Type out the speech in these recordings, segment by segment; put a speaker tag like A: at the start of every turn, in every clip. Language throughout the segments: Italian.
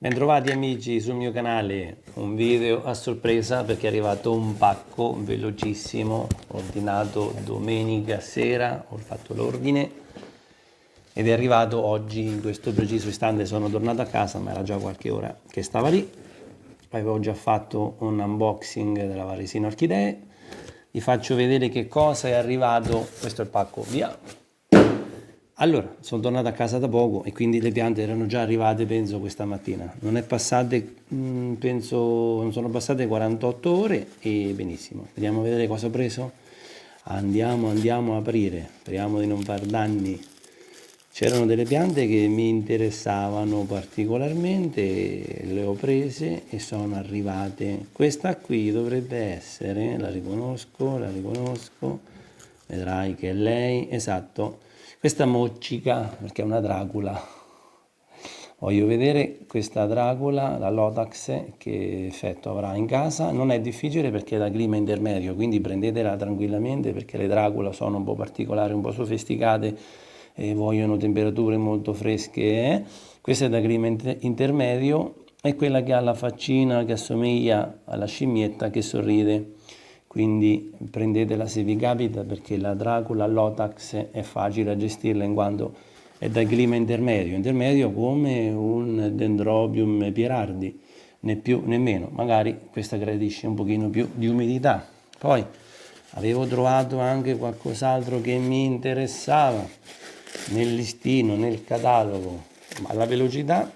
A: Bentrovati amici sul mio canale, un video a sorpresa perché è arrivato un pacco velocissimo, ordinato domenica sera, ho fatto l'ordine ed è arrivato oggi in questo preciso istante. Sono tornato a casa, ma era già qualche ora che stava lì, avevo già fatto un unboxing della Varesina Orchidee, vi faccio vedere che cosa è arrivato. Questo è il pacco, via! Allora, sono tornato a casa da poco e quindi le piante erano già arrivate, penso, questa mattina. Non è passate, penso, non sono passate 48 ore e benissimo. Vediamo a vedere cosa ho preso. Andiamo a aprire, speriamo di non far danni. C'erano delle piante che mi interessavano particolarmente, le ho prese e sono arrivate. Questa qui dovrebbe essere, la riconosco, vedrai che è lei, esatto. Questa moccica, perché è una dracula. Voglio vedere questa dracula, la Lotax, che effetto avrà in casa. Non è difficile perché è da clima intermedio, quindi prendetela tranquillamente perché le dracula sono un po' particolari, un po' sofisticate e vogliono temperature molto fresche. Questa è da clima intermedio, è quella che ha la faccina che assomiglia alla scimmietta che sorride. Quindi prendetela se vi capita perché la Dracula Lotax è facile da gestirla in quanto è da clima intermedio come un Dendrobium Pierardi, né più né meno. Magari questa gradisce un pochino più di umidità. Poi avevo trovato anche qualcos'altro che mi interessava nel listino, nel catalogo, ma la velocità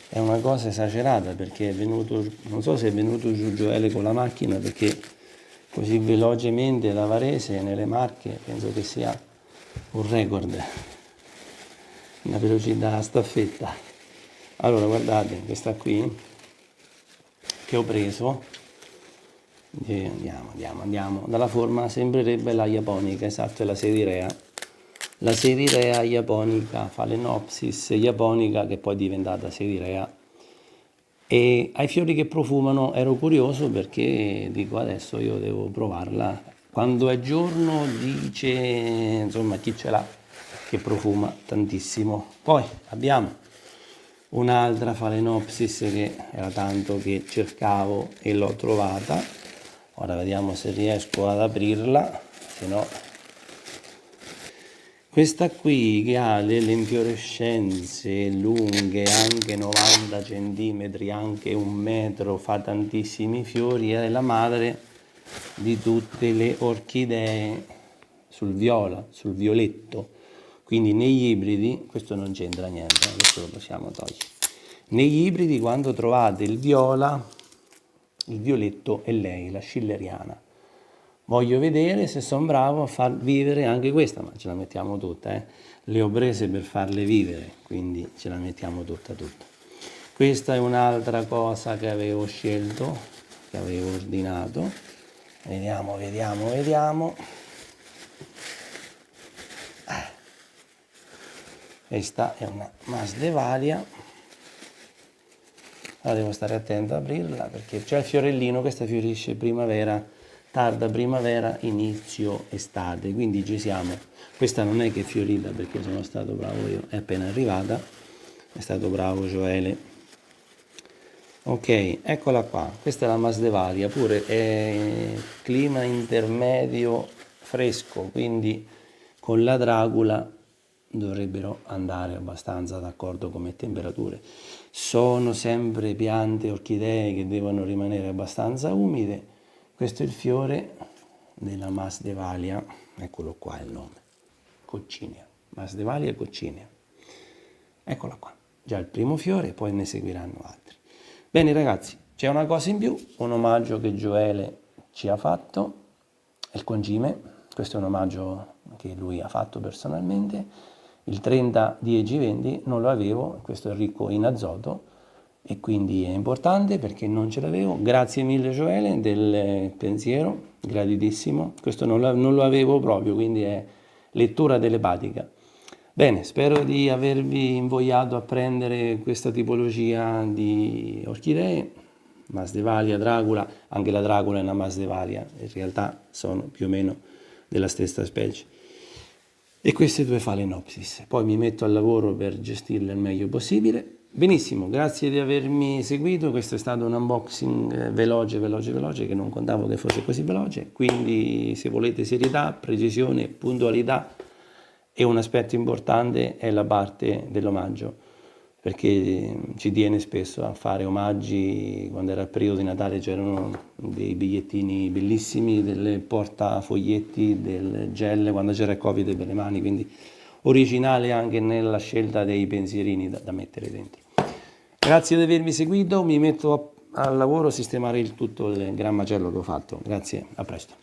A: è una cosa esagerata perché è venuto, non so se è venuto giù Gioele con la macchina perché così velocemente da Varese nelle Marche penso che sia un record, una velocità a staffetta. Allora guardate questa qui che ho preso, andiamo, dalla forma sembrerebbe la japonica, esatto, è la Sedirea. La Sedirea japonica, Phalaenopsis japonica che poi è diventata Sedirea. E ai fiori che profumano ero curioso perché dico adesso io devo provarla. Quando è giorno dice, insomma, chi ce l'ha che profuma tantissimo. Poi abbiamo un'altra Phalaenopsis che era tanto che cercavo e l'ho trovata. Ora vediamo se riesco ad aprirla, se no. Questa qui che ha delle infiorescenze lunghe anche 90 centimetri, anche un metro, fa tantissimi fiori, è la madre di tutte le orchidee sul viola, sul violetto. Quindi negli ibridi, questo non c'entra niente, questo lo possiamo togliere. Negli ibridi quando trovate il viola, il violetto è lei, la schilleriana. Voglio vedere se sono bravo a far vivere anche questa, ma ce la mettiamo tutta, Le ho prese per farle vivere, quindi ce la mettiamo tutta. Questa è un'altra cosa che avevo scelto, che avevo ordinato. Vediamo. Questa è una Masdevalia. Ora devo stare attento ad aprirla perché c'è il fiorellino, questa fiorisce primavera, tarda primavera, inizio estate, quindi ci siamo. Questa non è che è fiorita perché sono stato bravo io, è appena arrivata, è stato bravo Gioele. Ok, eccola qua, questa è la Masdevalia, pure è clima intermedio fresco, quindi con la Dracula dovrebbero andare abbastanza d'accordo come temperature. Sono sempre piante orchidee che devono rimanere abbastanza umide. Questo è il fiore della Masdevalia, eccolo qua il nome, Coccinea, Masdevalia Coccinea. Eccola qua, già il primo fiore, poi ne seguiranno altri. Bene ragazzi, c'è una cosa in più, un omaggio che Gioele ci ha fatto, il concime, questo è un omaggio che lui ha fatto personalmente, il 30-10-20 non lo avevo, questo è ricco in azoto e quindi è importante perché non ce l'avevo. Grazie mille Gioele del pensiero, graditissimo, questo non lo avevo proprio, quindi è lettura telepatica. Bene, spero di avervi invogliato a prendere questa tipologia di orchidee, Masdevalia, Dracula, anche la Dracula è una Masdevalia, in realtà sono più o meno della stessa specie. E queste due Phalaenopsis. Poi mi metto al lavoro per gestirle il meglio possibile Benissimo, grazie di avermi seguito, questo è stato un unboxing veloce che non contavo che fosse così veloce, quindi se volete serietà, precisione, puntualità e un aspetto importante è la parte dell'omaggio, perché ci tiene spesso a fare omaggi. Quando era il periodo di Natale c'erano dei bigliettini bellissimi, delle portafoglietti, del gel quando c'era il Covid per le mani, quindi originale anche nella scelta dei pensierini da mettere dentro. Grazie di avermi seguito, mi metto al lavoro a sistemare tutto il gran macello che ho fatto. Grazie, a presto.